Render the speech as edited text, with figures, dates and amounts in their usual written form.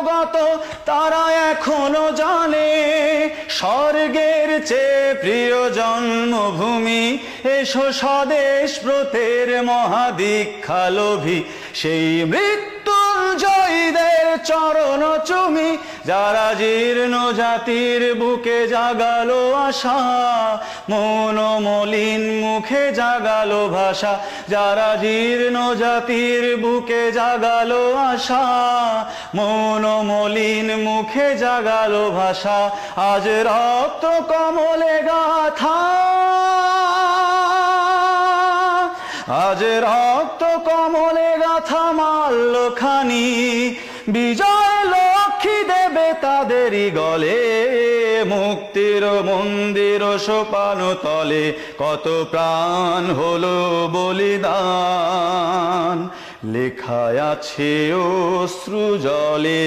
অবগত, তারা এখনো জানে স্বর্গের চেয়ে প্রিয় জন্মভূমি। এসো স্বদেশ ব্রতের মহাদীক্ষালোভী, সেই মৃত্যুঞ্জয়ীদের চরণ চুমি, যারা জীর্ণ জাতির বুকে জাগালো আশা, মন মলিন মুখে জাগালো ভাষা। যারা জীর্ণ জাতির বুকে জাগালো আশা, মন মলিন মুখে জাগালো ভাষা। আজ রক্ত কমলে গাথা, আজ রক্ত কমলে গাথা মাল্যখানি, বিজয় লক্ষ্মী দেবে তাদেরই গলে। মুক্তির মন্দির সোপান তলে কত প্রাণ হলো বলিদান, লেখা আছে অশ্রু জলে।